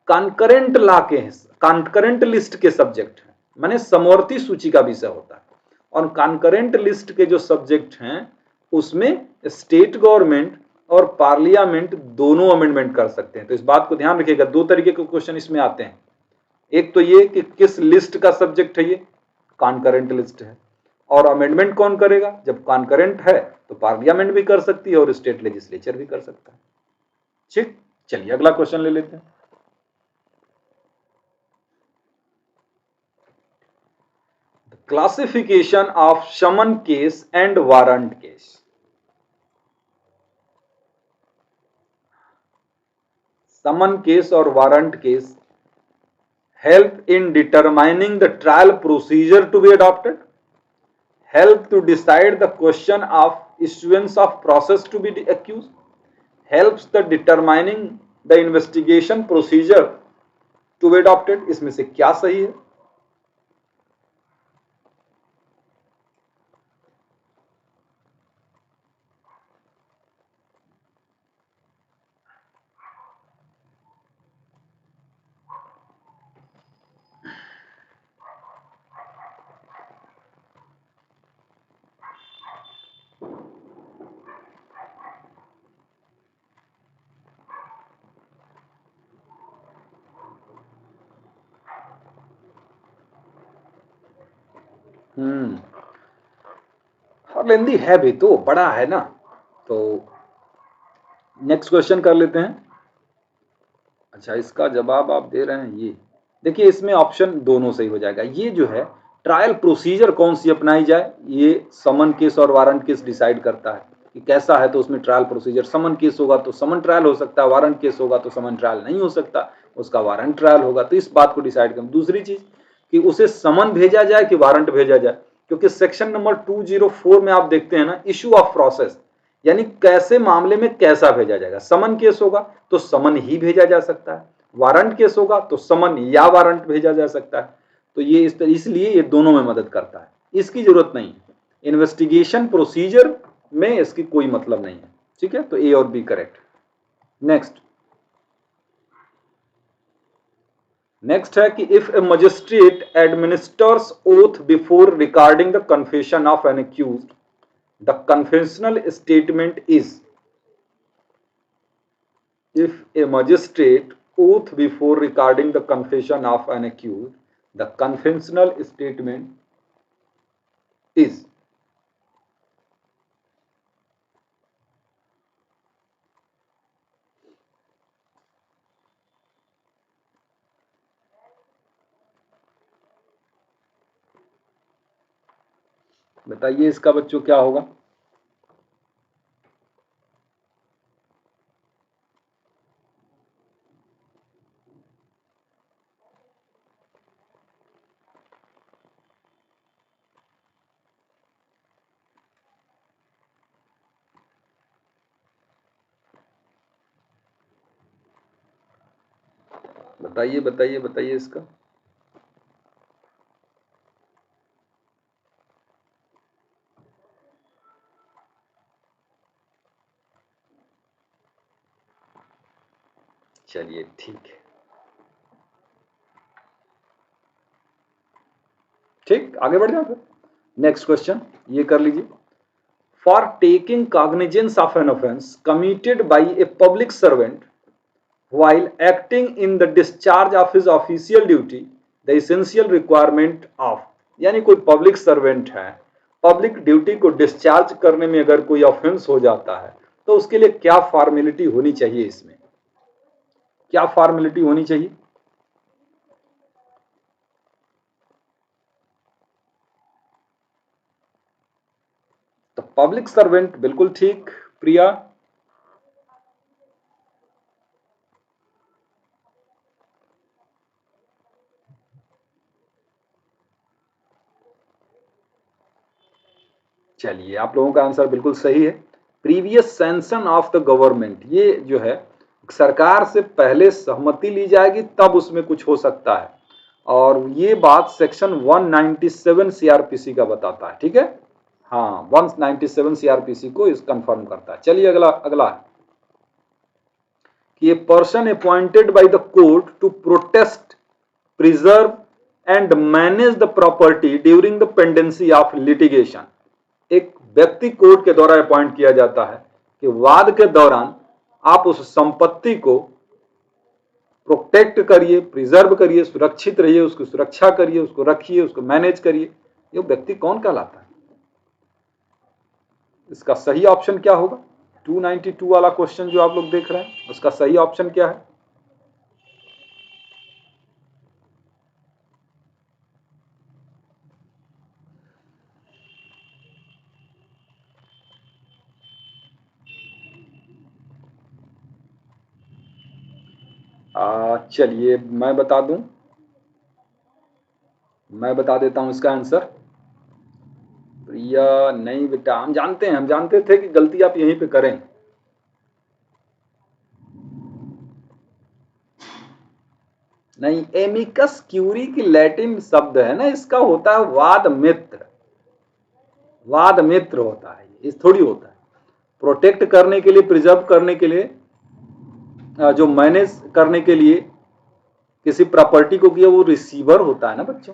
कॉन्करेंट लॉ के, कॉन्करेंट लिस्ट के सब्जेक्ट हैं, माने समवर्ती सूची का विषय होता है। और कॉन्करेंट लिस्ट के जो सब्जेक्ट हैं उसमें स्टेट गवर्नमेंट और पार्लियामेंट दोनों अमेंडमेंट कर सकते हैं। तो इस बात को ध्यान रखिएगा, दो तरीके के क्वेश्चन इसमें आते हैं। एक तो ये कि किस लिस्ट का सब्जेक्ट है, ये कॉन्करेंट लिस्ट है, और अमेंडमेंट कौन करेगा? जब कॉन्करेंट है तो पार्लियामेंट भी कर सकती है और स्टेट लेजिस्लेचर भी कर सकता है। ठीक, चलिए अगला क्वेश्चन ले लेते हैं। Classification of summon case and warrant case. Summon case और warrant case help in determining the trial procedure to be adopted, help to decide the question of issuance of process to be accused, helps the determining the investigation procedure to be adopted। इसमें से क्या सही है? और लेंदी है भी तो, बड़ा है ना। तो नेक्स्ट क्वेश्चन कर लेते हैं। अच्छा, इसका जवाब आप दे रहे हैं ये, देखिए इसमें ऑप्शन दोनों सही हो जाएगा। ये जो है ट्रायल प्रोसीजर कौन सी अपनाई जाए, ये समन केस और वारंट केस डिसाइड करता है कि कैसा है, तो उसमें ट्रायल प्रोसीजर, समन केस होगा तो समन ट्रायल हो सकता है, वारंट केस होगा तो समन ट्रायल नहीं हो सकता, उसका वारंट ट्रायल होगा। तो इस बात को डिसाइड करें। दूसरी चीज कि उसे समन भेजा जाए कि वारंट भेजा जाए, क्योंकि सेक्शन नंबर 204 में आप देखते हैं ना, इशू ऑफ प्रोसेस, यानी कैसे मामले में कैसा भेजा जाएगा। समन केस होगा तो समन ही भेजा जा सकता है, वारंट केस होगा तो समन या वारंट भेजा जा सकता है। तो ये इसलिए ये दोनों में मदद करता है, इसकी जरूरत नहीं है। इन्वेस्टिगेशन प्रोसीजर में इसकी कोई मतलब नहीं है। ठीक है, तो ए और बी करेक्ट। नेक्स्ट है कि if A magistrate administers oath before recording the confession of N accused, the confessional statement is. If a magistrate oath before recording the confession of an accused, the confessional statement is। बताइए इसका बच्चों क्या होगा। बताइए बताइए बताइए इसका। चलिए ठीक है, ठीक, आगे बढ़ जाओ फिर। नेक्स्ट क्वेश्चन ये कर लीजिए। For taking cognizance of an offence committed by a public servant while acting in the discharge of his official duty, the essential requirement of, यानी कोई पब्लिक सर्वेंट है, पब्लिक ड्यूटी को डिस्चार्ज करने में अगर कोई ऑफेंस हो जाता है तो उसके लिए क्या फॉर्मेलिटी होनी चाहिए, इसमें क्या फॉर्मेलिटी होनी चाहिए। तो पब्लिक सर्वेंट, बिल्कुल ठीक प्रिया। चलिए आप लोगों का आंसर बिल्कुल सही है। Previous sanction of the government, ये जो है सरकार से पहले सहमति ली जाएगी तब उसमें कुछ हो सकता है, और ये बात सेक्शन 197 सीआरपीसी का बताता है। ठीक है, हाँ 197 सीआरपीसी को इस कंफर्म करता है। चलिए अगला अगला है कि a person appointed by the court to protest, preserve and manage the property during the pendency of litigation. एक व्यक्ति कोर्ट के द्वारा अपॉइंट किया जाता है कि वाद के दौरान आप उस संपत्ति को प्रोटेक्ट करिए, प्रिजर्व करिए, सुरक्षित रहिए, उसकी सुरक्षा करिए, उसको रखिए, उसको मैनेज करिए। ये व्यक्ति कौन कहलाता है। इसका सही ऑप्शन क्या होगा। 292 वाला क्वेश्चन जो आप लोग देख रहे हैं, उसका सही ऑप्शन क्या है। चलिए मैं बता दूं, मैं बता देता हूं इसका आंसर। प्रिया नहीं बेटा, हम जानते हैं, हम जानते थे कि गलती आप यहीं पे करें। नहीं, एमिकस क्यूरी की लैटिन शब्द है ना, इसका होता है वाद मित्र। वाद मित्र होता है, इस थोड़ी होता है प्रोटेक्ट करने के लिए, प्रिजर्व करने के लिए, जो मैनेज करने के लिए किसी प्रॉपर्टी को किया, वो रिसीवर होता है ना बच्चों,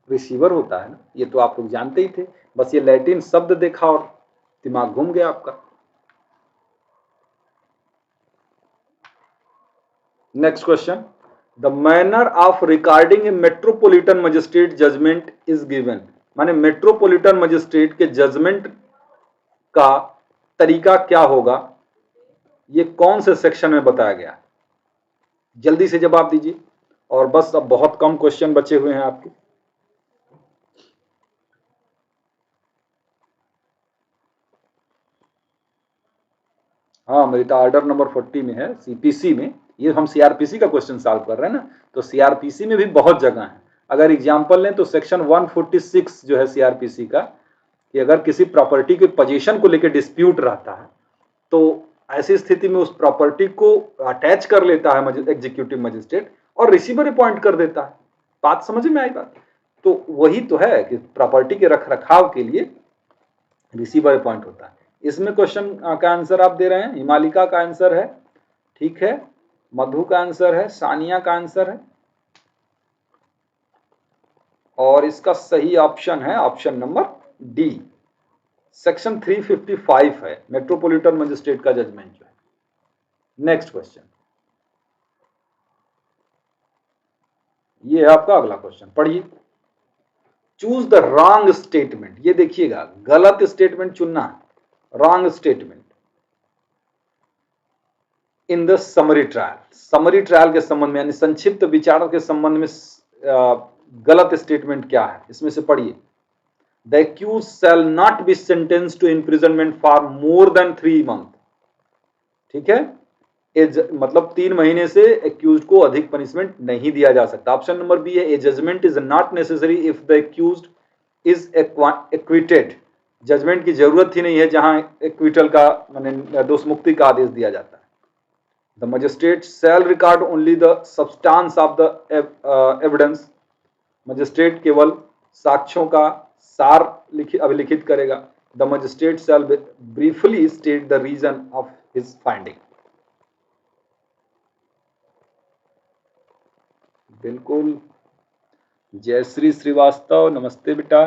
रिसीवर होता है ना। ये तो आप लोग जानते ही थे, बस ये लैटिन शब्द देखा और दिमाग घूम गया आपका। Next question, the manner of recording a metropolitan magistrate judgement is given. माने मेट्रोपॉलिटन मजिस्ट्रेट के जजमेंट का तरीका क्या होगा, ये कौन से सेक्शन में बताया गया। जल्दी से जवाब दीजिए, और बस अब बहुत कम क्वेश्चन बचे हुए हैं आपके। हाँ अमृता ऑर्डर नंबर 40 में है सीपीसी में। ये हम सीआरपीसी का क्वेश्चन सॉल्व कर रहे हैं ना, तो सीआरपीसी में भी बहुत जगह है। अगर एग्जाम्पल लें तो सेक्शन 146 जो है सीआरपीसी का, कि अगर किसी प्रॉपर्टी के पोजीशन को लेकर डिस्प्यूट रहता है तो ऐसी स्थिति में उस प्रॉपर्टी को अटैच कर लेता है एग्जीक्यूटिव मजिस्ट्रेट और रिसीवर अपॉइंट कर देता है। बात समझ में आई बात? तो वही तो है कि प्रॉपर्टी के रख रखाव के लिए रिसीवर अपॉइंट होता है। इसमें क्वेश्चन का आंसर आप दे रहे हैं, हिमालिका का आंसर है, ठीक है, मधु का आंसर है, सानिया का आंसर है, और इसका सही ऑप्शन है ऑप्शन नंबर डी, सेक्शन 355 है मेट्रोपॉलिटन मजिस्ट्रेट का जजमेंट जो है। नेक्स्ट क्वेश्चन, ये है आपका अगला क्वेश्चन, पढ़िए। चूज द रॉन्ग स्टेटमेंट, ये देखिएगा गलत स्टेटमेंट चुनना है, wrong statement in the summary trial. Summary trial के संबंध में यानी संक्षिप्त विचार के संबंध में गलत स्टेटमेंट क्या है, इसमें से पढ़िए। The accused shall not be sentenced to imprisonment for more than 3 month, ठीक है, मतलब 3 महीने से एक्यूज्ड को अधिक पनिशमेंट नहीं दिया जा सकता। ऑप्शन नंबर बी है a judgment is not necessary if the accused is acquitted, judgment की जरूरत ही नहीं है जहां एक्विटल का माने दोष मुक्ति का आदेश दिया जाता है। The magistrate shall record only the substance of the evidence, magistrate केवल साक्ष्यों का सार अभिलिखित करेगा। The magistrate shall briefly state the reason of his finding. बिल्कुल, जयश्री श्रीवास्तव नमस्ते बेटा।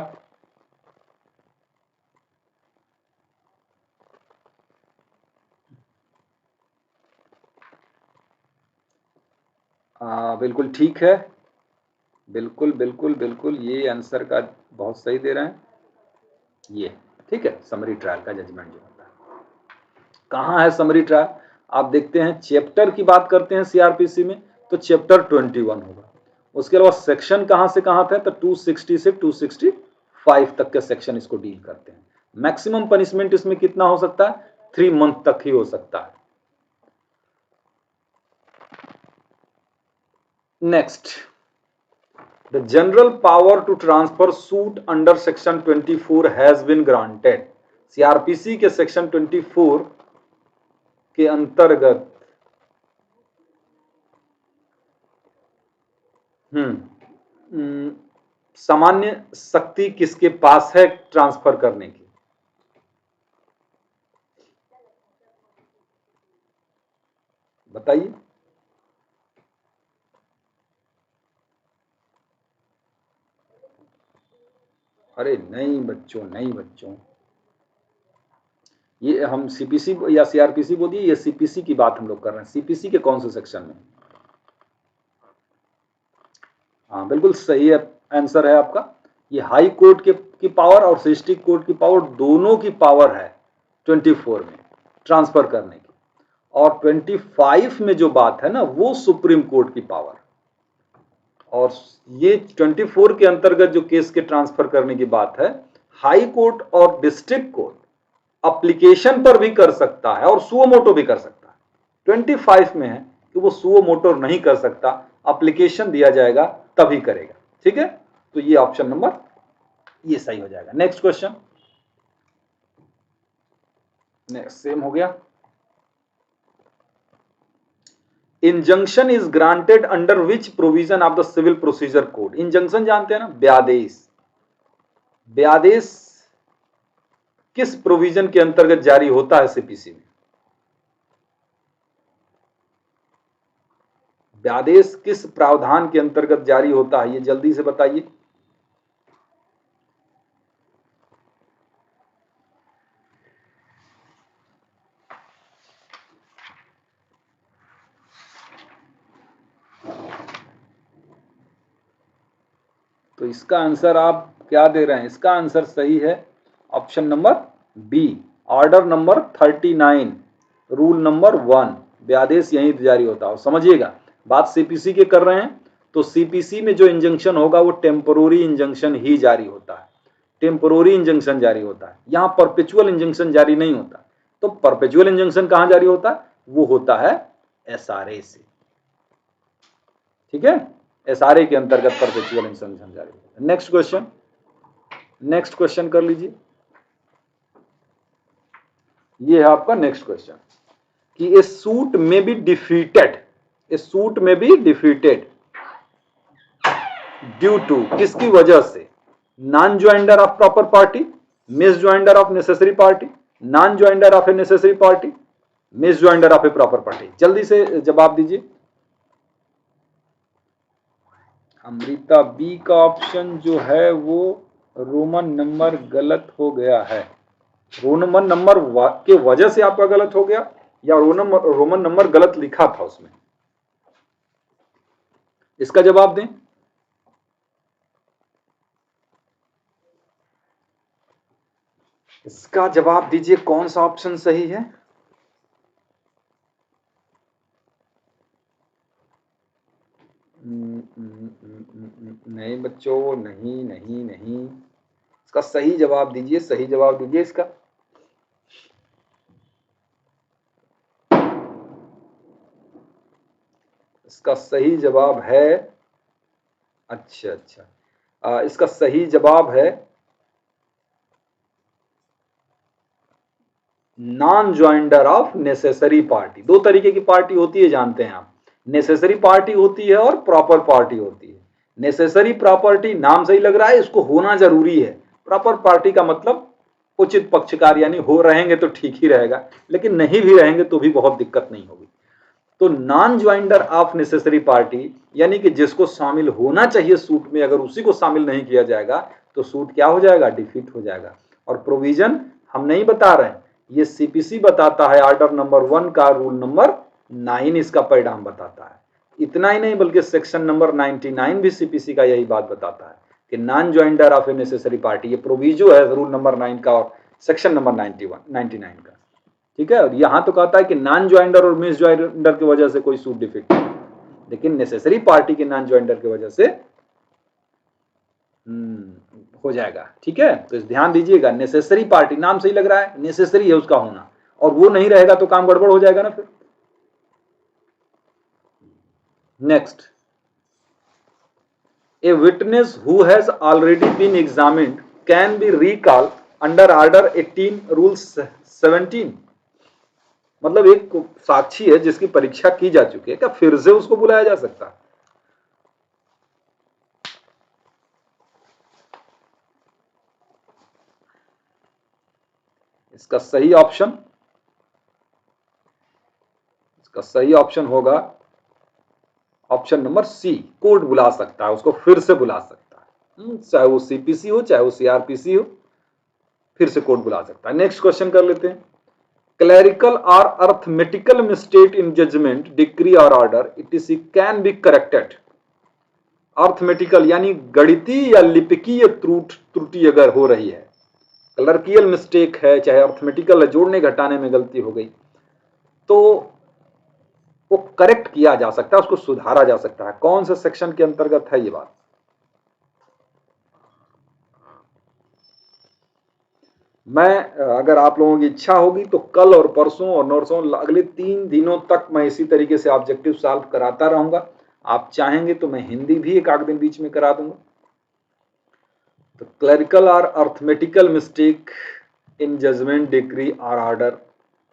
बिल्कुल ठीक है, बिल्कुल बिल्कुल बिल्कुल, ये आंसर का बहुत सही दे रहे हैं, ये ठीक है समरी ट्रायल का जजमेंट जो होता है। कहाँ है समरी ट्रायल? आप देखते हैं चैप्टर की बात करते हैं सीआरपीसी में तो चैप्टर 21 होगा। उसके अलावा सेक्शन कहाँ से कहाँ था, तो 260 से 265 तक के सेक्शन इसको डील करते हैं। मैक्सिमम पनिशमेंट इसमें कितना हो सकता है, 3 मंथ तक ही हो सकता है। Next, the general power to transfer suit under section 24 has been granted. CrPC के सेक्शन 24 के अंतर्गत सामान्य शक्ति किसके पास है ट्रांसफर करने की? बताइए। अरे नहीं बच्चों, नहीं बच्चों, ये हम सीपीसी या सीआरपीसी बोलिए, ये सीपीसी की बात हम लोग कर रहे हैं। सीपीसी के कौन से सेक्शन में? हाँ बिल्कुल सही है, आंसर है आपका। ये हाई कोर्ट की पावर और डिस्ट्रिक्ट कोर्ट की पावर, दोनों की पावर है 24 में ट्रांसफर करने की। और 25 में जो बात है ना, वो सुप्रीम कोर्ट की पावर। और ये 24 के अंतर्गत जो केस के ट्रांसफर करने की बात है, हाई कोर्ट और डिस्ट्रिक्ट कोर्ट एप्लीकेशन पर भी कर सकता है और सुओ मोटो भी कर सकता है। 25 में है कि वो सुओ मोटो नहीं कर सकता, एप्लीकेशन दिया जाएगा तभी करेगा, ठीक है। तो ये ऑप्शन नंबर ये सही हो जाएगा। नेक्स्ट क्वेश्चन, नेक्स्ट सेम हो गया। Injunction is granted under which provision of the civil procedure code. Injunction जानते हैं ना, ब्यादेश। ब्यादेश किस प्रोविजन के अंतर्गत जारी होता है सीपीसी में? ब्यादेश किस प्रावधान के अंतर्गत जारी होता है, ये जल्दी से बताइए। तो इसका आंसर आप क्या दे रहे हैं? इसका आंसर सही है option number B, order number 39 rule number 1, ब्यादेश यहीं जारी होता है। समझिएगा, बात सीपीसी के कर रहे हैं तो सीपीसी में जो इंजंक्शन होगा वो टेम्पोररी इंजंक्शन ही जारी होता है, टेम्पोररी इंजंक्शन जारी होता है। यहाँ परपेचुअल इंजंक्शन जारी नहीं होता। तो परपेचुअल इंजंक्शन कहां जारी होता है? वो होता है एसआरए से। ठीक है, एसआरए के अंतर्गत परपेचुअल इंजंक्शन जारी होता है। नेक्स्ट क्वेश्चन कर लीजिए। ये है आपका नेक्स्ट क्वेश्चन कि a suit may be defeated, a suit may be defeated due to, किसकी वजह से? Non joinder of proper party, misjoinder of necessary party, non joinder of a necessary party, misjoinder of a proper party. जल्दी से जवाब दीजिए। Amrita, B का option जो है वो रोमन नंबर गलत हो गया है। रोमन नंबर के वजह से आपका गलत हो गया या रोमन नंबर गलत लिखा था उसमें? इसका जवाब दें। इसका जवाब दीजिए, कौन सा ऑप्शन सही है? नहीं बच्चों, नहीं नहीं नहीं, इसका सही जवाब दीजिए, सही जवाब दीजिए इसका। इसका सही जवाब है, अच्छा, इसका सही जवाब है non joinder of necessary party. दो तरीके की पार्टी होती है, जानते हैं आप, नेसेसरी पार्टी होती है और प्रॉपर पार्टी होती है। नेसेसरी प्रॉपर्टी नाम से ही लग रहा है इसको होना जरूरी है। प्रॉपर पार्टी का मतलब उचित पक्षकार, यानी हो रहेंगे तो ठीक ही रहेगा, लेकिन नहीं भी रहेंगे तो भी बहुत दिक्कत नहीं होगी। तो non joinder of necessary party यानी कि जिसको शामिल होना चाहिए सूट में, अगर उसी को शामिल नहीं किया जाएगा तो सूट क्या हो जाएगा? डिफीट हो जाएगा। और प्रोविजन हम नहीं बता रहे हैं, ये सीपीसी बताता है, ऑर्डर नंबर 1 का रूल नंबर 9 इसका परिणाम बताता है। इतना ही नहीं बल्कि सेक्शन नंबर 99 भी सीपीसी का यही बात बताता है कि non joinder of a necessary party, ये प्रोविजो है रूल नंबर 9 का और सेक्शन नंबर 99 का। ठीक है, और यहां तो कहता है कि नॉन ज्वाइंडर और मिस ज्वाइंडर की वजह से कोई सूट डिफीट नहीं, लेकिन नेसेसरी पार्टी के नॉन ज्वाइंडर की वजह से हो जाएगा। ठीक है, तो इस ध्यान दीजिएगा, नेसेसरी पार्टी नाम से ही लग रहा है, नेसेसरी है उसका होना, और वो नहीं रहेगा तो काम गड़बड़ हो जाएगा ना फिर। Next, a witness who has already been examined can be recall under order 18 rule 17। मतलब एक साक्षी है जिसकी परीक्षा की जा चुकी है, क्या फिर से उसको बुलाया जा सकता है? इसका सही ऑप्शन होगा ऑप्शन नंबर सी, कोर्ट बुला सकता है उसको, फिर से बुला सकता है, चाहे वो सीपीसी हो चाहे वो सीआरपीसी हो, फिर से कोर्ट बुला सकता है। नेक्स्ट क्वेश्चन कर लेते हैं। क्लरिकल और arithmetical mistake in judgment, decree और order etc can be corrected. Arithmetical यानी गणितीय या लिपिकीय त्रुटि अगर हो रही है, क्लर्कियल मिस्टेक है चाहे अर्थमेटिकल जोड़ने घटाने में गलती हो गई, तो वो करेक्ट किया जा सकता है, उसको सुधारा जा सकता है। कौन से सेक्शन के अंतर्गत है ये बात? मैं, अगर आप लोगों की इच्छा होगी तो कल और परसों और नरसों अगले 3 दिनों तक मैं इसी तरीके से ऑब्जेक्टिव सॉल्व कराता रहूंगा। आप चाहेंगे तो मैं हिंदी भी एक आध दिन बीच में करा दूंगा। तो क्लरिकल और arithmetical mistake in judgment, decree और ऑर्डर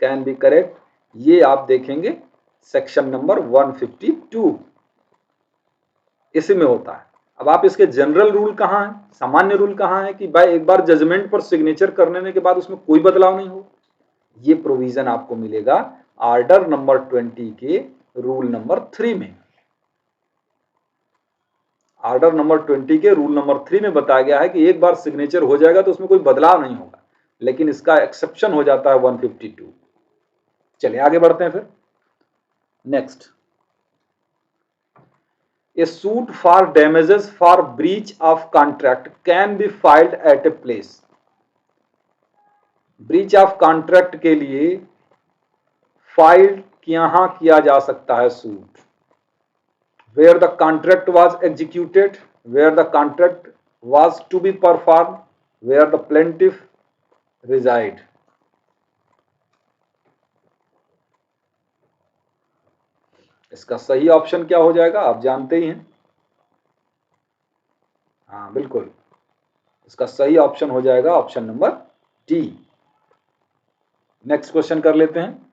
कैन बी करेक्ट, ये आप देखेंगे सेक्शन नंबर 152, इसी में होता है। अब आप इसके जनरल रूल कहाँ है, सामान्य रूल कहाँ है कि भाई एक बार जजमेंट पर सिग्नेचर करने के बाद उसमें कोई बदलाव नहीं हो, ये प्रोविजन आपको मिलेगा ऑर्डर नंबर 20 के रूल नंबर 3 में। ऑर्डर नंबर 20 के रूल नंबर 3 में बताया गया है कि एक बार सिग्नेचर हो जाएगा तो उसमें कोई बदलाव नहीं होगा, लेकिन इसका एक्सेप्शन हो जाता है 152। चलिए आगे बढ़ते हैं फिर। Next, a suit for damages for breach of contract can be filed at a place। Breach of contract के लिए फाइल यहां किया जा सकता है suit, where the contract was executed, where the contract was to be performed, where the plaintiff reside। इसका सही option क्या हो जाएगा, आप जानते ही हैं। हाँ बिल्कुल, इसका सही ऑप्शन हो जाएगा option number D. Next question कर लेते हैं।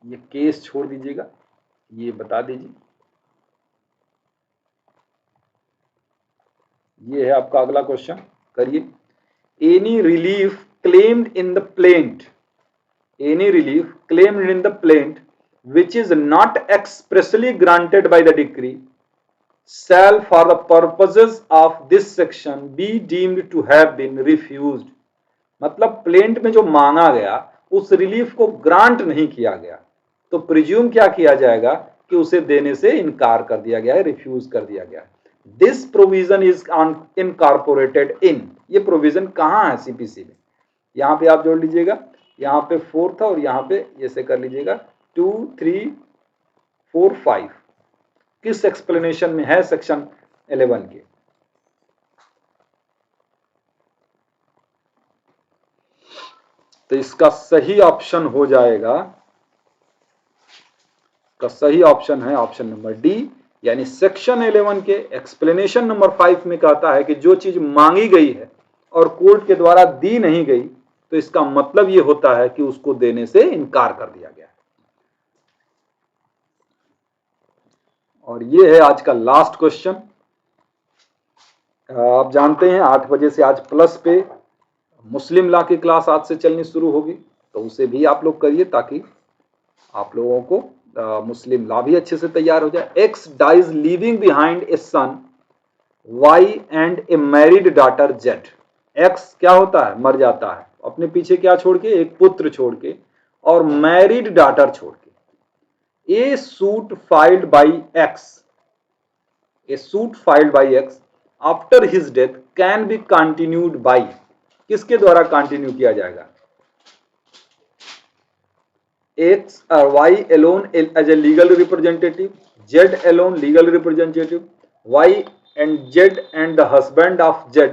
ये केस छोड़ दीजिएगा, ये बता दीजिए। ये है आपका अगला क्वेश्चन, करिए। Any relief claimed in the plaint, any relief claimed in the plaint which is not expressly granted by the decree shall for the purposes of this section be deemed to have been refused। मतलब plaint में जो मांगा गया उस relief को grant नहीं किया गया, तो प्रिज्यूम क्या किया जाएगा कि उसे देने से इनकार कर दिया गया है, रिफ्यूज कर दिया गया है। This provision is incorporated in, ये प्रोविजन कहां है सीपीसी में, यहां पे आप जोड़ लीजिएगा, यहां पे 4th और यहां पे ऐसे कर लीजिएगा 2 3 4 5, किस एक्सप्लेनेशन में है सेक्शन 11 के। तो इसका सही ऑप्शन हो जाएगा, का सही ऑप्शन है ऑप्शन नंबर डी, यानी सेक्शन 11 के एक्सप्लेनेशन नंबर 5 में कहता है कि जो चीज मांगी गई है और कोर्ट के द्वारा दी नहीं गई, तो इसका मतलब यह होता है कि उसको देने से इनकार कर दिया गया है। और यह है आज का लास्ट क्वेश्चन। आप जानते हैं 8 बजे से आज प्लस पे मुस्लिम लॉ की क्लास आज से चलनी शुरू होगी, तो उसे भी आप लोग करिए ताकि आप लोगों को मुस्लिम लॉ भी अच्छे से तैयार हो जाए। X dies leaving behind a son Y and a married daughter Z. X क्या होता है, मर जाता है, अपने पीछे क्या छोड़ के, एक पुत्र छोड़ के और मैरिड डॉटर छोड़ के। ए suit filed by x, A suit filed by x after his death can be continued by, किसके द्वारा कंटिन्यू किया जाएगा, X or Y alone as a legal representative, Z alone legal representative, Y and Z and the husband of Z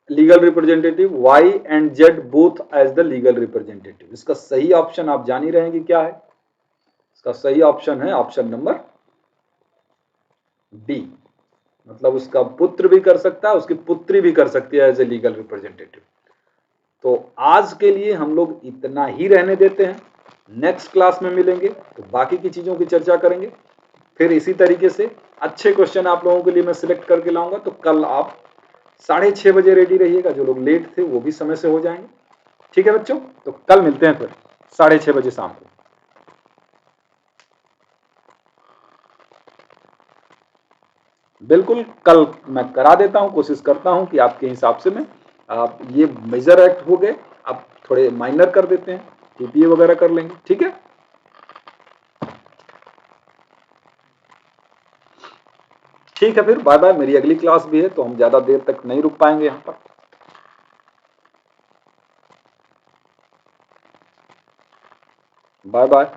legal representative, Y and Z both as the legal representative। इसका सही option आप जान ही रहेंगे क्या है, इसका सही option है ऑप्शन नंबर डी, मतलब उसका पुत्र भी कर सकता है, उसकी पुत्री भी कर सकती है एज ए लीगल रिप्रेजेंटेटिव। तो आज के लिए हम लोग इतना ही रहने देते हैं, नेक्स्ट क्लास में मिलेंगे तो बाकी की चीज़ों की चर्चा करेंगे। फिर इसी तरीके से अच्छे क्वेश्चन आप लोगों के लिए मैं सिलेक्ट करके लाऊंगा, तो कल आप 6:30 बजे रेडी रहिएगा, जो लोग लेट थे वो भी समय से हो जाएंगे। ठीक है बच्चों, तो कल मिलते हैं फिर 6:30 बजे शाम को। बिल्कुल कल मैं करा देता हूं, कोशिश करता हूं कि आपके हिसाब से मैं आप ये मेजर एक्ट हो गए, आप थोड़े माइनर कर देते हैं, टीपीए वगैरह कर लेंगे। ठीक है, ठीक है, फिर बाय बाय। मेरी अगली क्लास भी है तो हम ज्यादा देर तक नहीं रुक पाएंगे यहाँ पर। Bye bye.